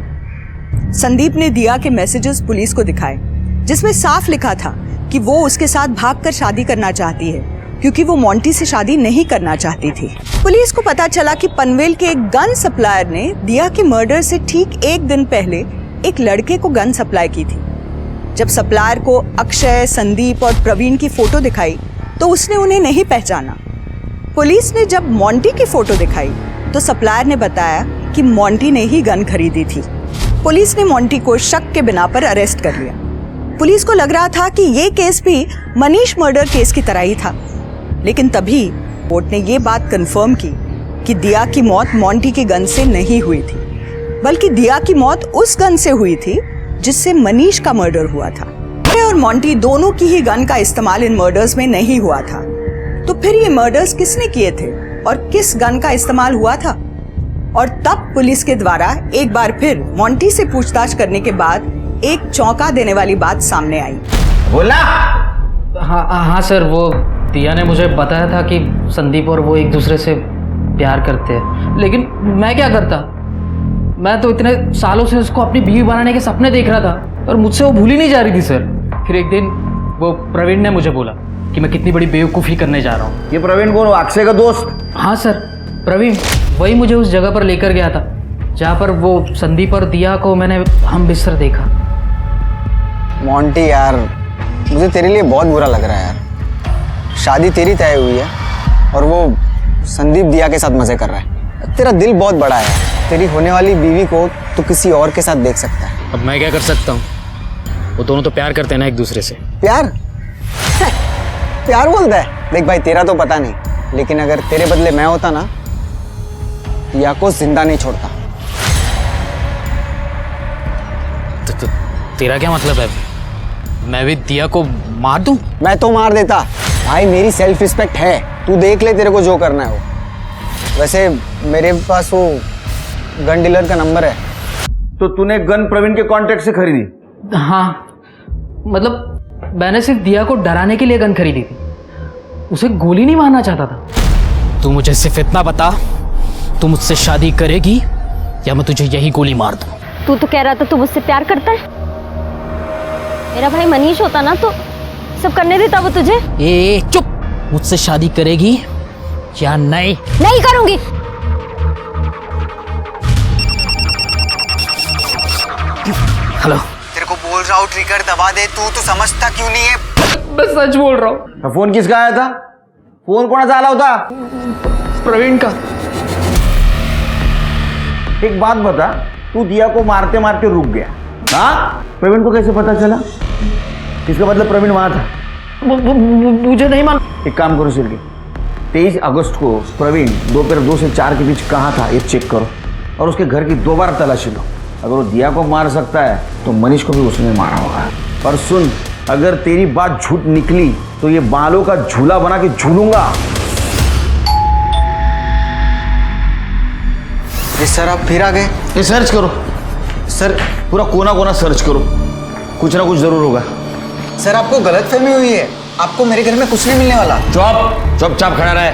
संदीप ने दिया के मैसेजेस पुलिस को दिखाए, जिसमें साफ लिखा था कि वो उसके साथ भागकर शादी करना चाहती है, क्योंकि वो मोंटी से शादी नहीं करना चाहती थी। पुलिस को पता चला कि पनवेल के एक गन सप्लायर ने दिया के मर्डर से ठीक एक दिन पहले एक लड़के को गन सप्लाई की थी। जब सप्लायर को अक्षय, संदीप और प्रवीण की फोटो दिखाई तो उसने उन्हें नहीं पहचाना। पुलिस ने जब मोंटी की फोटो दिखाई तो सप्लायर ने बताया कि मोंटी ने ही गन खरीदी थी। पुलिस ने मोंटी को शक के बिना पर अरेस्ट कर लिया। पुलिस को लग रहा था कि ये केस भी मनीष मर्डर केस की तरह ही था, लेकिन तभी कोर्ट ने ये बात कंफर्म की कि दिया की मौत मोंटी की गन से नहीं हुई थी, बल्कि दिया की मौत उस गन से हुई थी जिससे मनीष का मर्डर हुआ था। और मोंटी दोनों की ही गन का इस्तेमाल इन मर्डर्स में नहीं हुआ था। तो फिर ये मर्डर्स किसने किए थे और किस गन का इस्तेमाल हुआ था? और तब पुलिस के द्वारा एक बार फिर मोंटी से पूछताछ करने के बाद एक चौंका देने वाली बात सामने आई। बोला? हाँ सर, वो दिया ने मुझे बताया था कि संदीप और वो एक दूसरे से प्यार करते हैं, लेकिन मैं क्या करता? मैं तो इतने सालों से उसको अपनी बीवी बनाने के सपने देख रहा था और मुझसे वो भूल ही नहीं जा रही थी सर। फिर एक दिन वो प्रवीण ने मुझे बोला कि मैं कितनी बड़ी बेवकूफ़ी करने जा रहा हूँ। ये प्रवीण कौन? अक्षय का दोस्त? हाँ सर, प्रवीण वही मुझे उस जगह पर लेकर गया था जहाँ पर वो संदीप और दिया को मैंने हम बिस्तर देखा। मोंटी यार, मुझे तेरे लिए बहुत बुरा लग रहा है यार। शादी तेरी तय हुई है और वो संदीप दिया के साथ मजे कर रहा है। तेरा दिल बहुत बड़ा है। तेरी होने वाली बीवी को तो किसी और के साथ देख सकता है। अब मैं क्या कर सकता हूँ? वो दोनों तो प्यार करते हैं ना एक दूसरे से। प्यार? प्यार बोलता है? देख भाई, तेरा तो पता नहीं, लेकिन अगर तेरे बदले मैं होता ना, दिया को जिंदा नहीं छोड़ता। तो तेरा क्या मतलब है? मैं भी दिया को मार दूं? मैं तो मार देता भाई, मेरी सेल्फ रिस्पेक्ट है। तू देख ले तेरे को जो करना है वो। वैसे मेरे पास वो गन डीलर का नंबर है। तो तूने गन प्रवीण के कॉन्टेक्ट से खरीदी? हाँ, मतलब मैंने सिर्फ दिया को डराने के लिए गन खरीदी थी, उसे गोली नहीं मारना चाहता था। तू मुझे सिर्फ इतना बता, तू मुझसे शादी करेगी या मैं तुझे यही गोली मार दूं? तू तो कह रहा था तू मुझसे प्यार करता है। मेरा भाई मनीष होता ना तो सब करने देता वो तुझे। ए चुप! मुझसे शादी करेगी या नहीं? नहीं करूंगी। हेलो, तेरे को बोल रहा हूँ ट्रिगर दबा दे, तू तो समझता क्यों नहीं है? मैं सच बोल रहा हूँ। फोन किसका आया था? फोन कौन सा आला होता? प्रवीण का। एक बात बता, तू दिया को मारते मारते रुक गया, हाँ? प्रवीण को कैसे पता चला? इसका मतलब प्रवीण वहां था। मुझे नहीं मान। एक काम करो सिल्की, 23 अगस्त को प्रवीण दोपहर 2 से 4 के बीच कहाँ था ये चेक करो और उसके घर की दोबारा तलाशी लो। अगर वो दिया को मार सकता है तो मनीष को भी उसने मारा होगा। और सुन, अगर तेरी बात झूठ निकली तो ये बालों का झूला बना के झूलूंगा। सर आप फिर आ गए? ये सर्च करो सर, पूरा कोना कोना सर्च करो, कुछ ना कुछ जरूर होगा। सर आपको गलतफहमी हुई है, आपको मेरे घर में कुछ नहीं मिलने वाला। चुपचाप खड़ा रहे।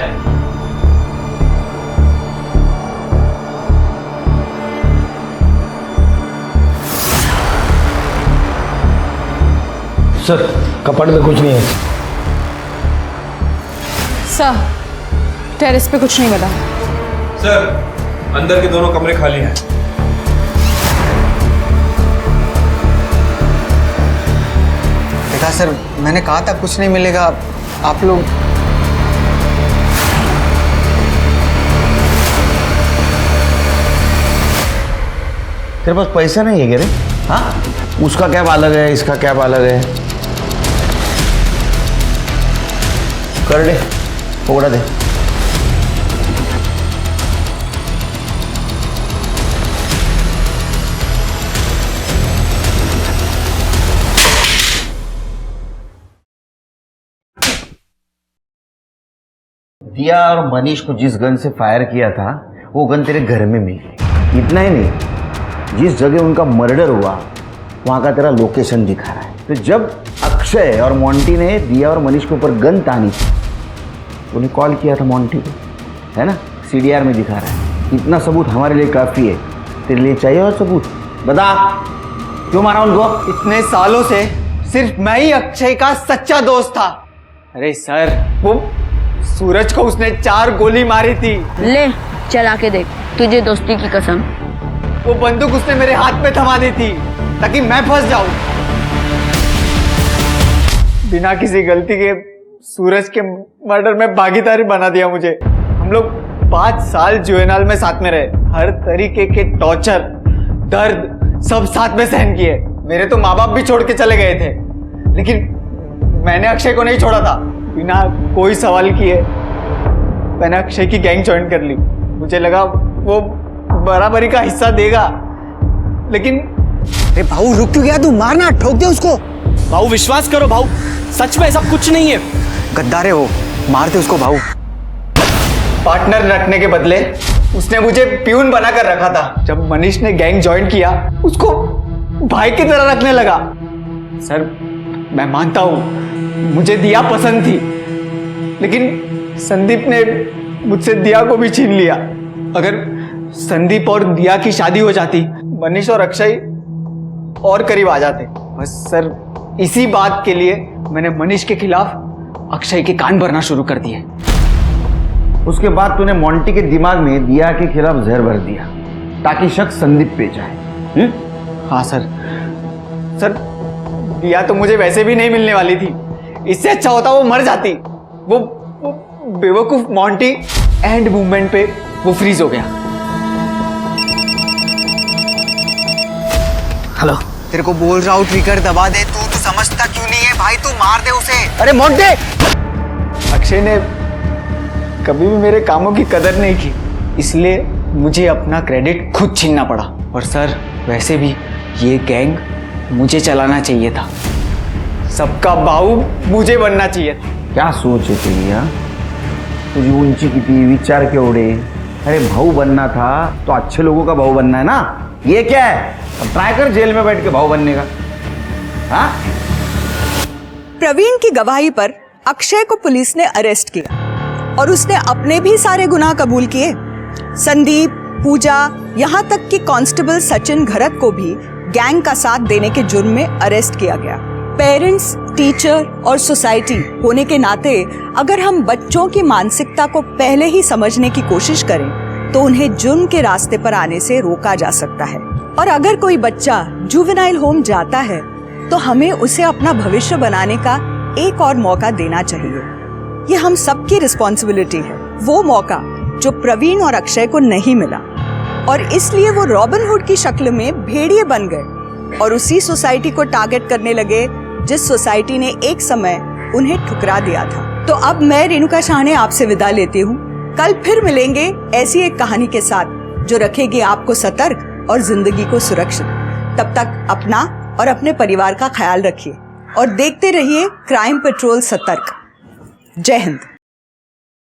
सर कपड़ में कुछ नहीं है। सर टेरेस पे कुछ नहीं मिला। सर अंदर के दोनों कमरे खाली हैं। देखा सर, मैंने कहा था कुछ नहीं मिलेगा। आप लोग तेरे पास पैसा नहीं है क्या रे? हाँ, उसका कैब अलग है, इसका कैब अलग है। कर दे, पकड़ा दे। दिया और मनीष को जिस गन से फायर किया था वो गन तेरे घर में मिली। इतना ही नहीं, जिस जगह उनका मर्डर हुआ वहां का तेरा लोकेशन दिखा रहा है। तो जब अक्षय और मोंटी ने दिया और मनीष के ऊपर गन तानी थी, उन्हें कॉल किया था मोंटी को, है ना? CDR में दिखा रहा है। इतना सबूत हमारे लिए काफ़ी है। तेरे लिए चाहिए और सबूत? बता, क्यों मारा उनको? इतने सालों से सिर्फ मैं ही अक्षय का सच्चा दोस्त था। अरे सर, वो सूरज को उसने 4 गोली मारी थी। ले चला के देख, तुझे दोस्ती की कसम। वो बंदूक उसने मेरे हाथ में थमा दी थी ताकि मैं फंस जाऊं। बिना किसी गलती के सूरज के मर्डर में भागीदारी बना दिया मुझे। हम लोग 5 साल जुवेनाइल में साथ में रहे, हर तरीके के टॉर्चर, दर्द सब साथ में सहन किए। मेरे तो माँ बाप भी छोड़ के चले गए थे, लेकिन मैंने अक्षय को नहीं छोड़ा था। बिना कोई सवाल किए मैंने अक्षय की गैंग ज्वाइन कर ली। मुझे लगा वो बराबरी का हिस्सा देगा, लेकिन अरे भाऊ रुक क्यों गया तू? मारना, ठोक दे उसको। भाऊ विश्वास करो भाऊ, सच में ऐसा कुछ नहीं है। गद्दार है वो, मार दे उसको भाऊ। पार्टनर रखने के बदले उसने मुझे प्यून बनाकर रखा था। जब मनीष ने गैंग ज्वाइन किया, उसको भाई की तरह रखने लगा। सर, मैं मानता हूं मुझे दिया पसंद थी, लेकिन संदीप ने मुझसे दिया को भी छीन लिया। अगर संदीप और दिया की शादी हो जाती, मनीष और अक्षय और करीब आ जाते। बस सर, इसी बात के लिए मैंने मनीष के खिलाफ अक्षय के कान भरना शुरू कर दिए। उसके बाद तूने मोंटी के दिमाग में दिया के खिलाफ जहर भर दिया ताकि शक संदीप पे जाए। हाँ सर। सर, दिया तो मुझे वैसे भी नहीं मिलने वाली थी। इससे अच्छा होता वो मर जाती। वो बेवकूफ मोंटी एंड मूवमेंट पे वो फ्रीज हो गया। हेलो, तेरे को बोल रहा हूँ ट्रिगर दबा दे। तू समझता क्यों नहीं है भाई? तू मार दे उसे। अरे मोंटे! अक्षय ने कभी भी मेरे कामों की कदर नहीं की, इसलिए मुझे अपना क्रेडिट खुद छीनना पड़ा। और सर, वैसे भी ये गैंग मुझे चलाना चाहिए था। सबका बाऊ मुझे बनना चाहिए था। क्या सोच है तेरी? तुझी ऊंची किती, विचार केवढे? अरे भाऊ बनना था तो अच्छे लोगों का भाऊ बनना है ना। ये क्या है? अब ट्राई कर जेल में बैठ के भाऊ बनने का। हाँ? प्रवीण की गवाही पर अक्षय को पुलिस ने अरेस्ट किया और उसने अपने भी सारे गुनाह कबूल किए। संदीप, पूजा, यहाँ तक कि कांस्टेबल सचिन घरत को भी गैंग का साथ देने के जुर्म में अरेस्ट किया गया। पेरेंट्स, टीचर और सोसाइटी होने के नाते अगर हम बच्चों की मानसिकता को पहले ही समझने की कोशिश करें तो उन्हें जुर्म के रास्ते पर आने से रोका जा सकता है। और अगर कोई बच्चा जुवेनाइल होम जाता है तो हमें उसे अपना भविष्य बनाने का एक और मौका देना चाहिए। ये हम सबकी रिस्पॉन्सिबिलिटी है। वो मौका जो प्रवीण और अक्षय को नहीं मिला, और इसलिए वो रॉबिन हुड की शक्ल में भेड़िए बन गए और उसी सोसाइटी को टारगेट करने लगे जिस सोसाइटी ने एक समय उन्हें ठुकरा दिया था। तो अब मैं रेणुका शाहने आपसे विदा लेती हूँ। कल फिर मिलेंगे ऐसी एक कहानी के साथ जो रखेगी आपको सतर्क और जिंदगी को सुरक्षित। तब तक अपना और अपने परिवार का ख्याल रखिए और देखते रहिए क्राइम पेट्रोल सतर्क। जय हिंद।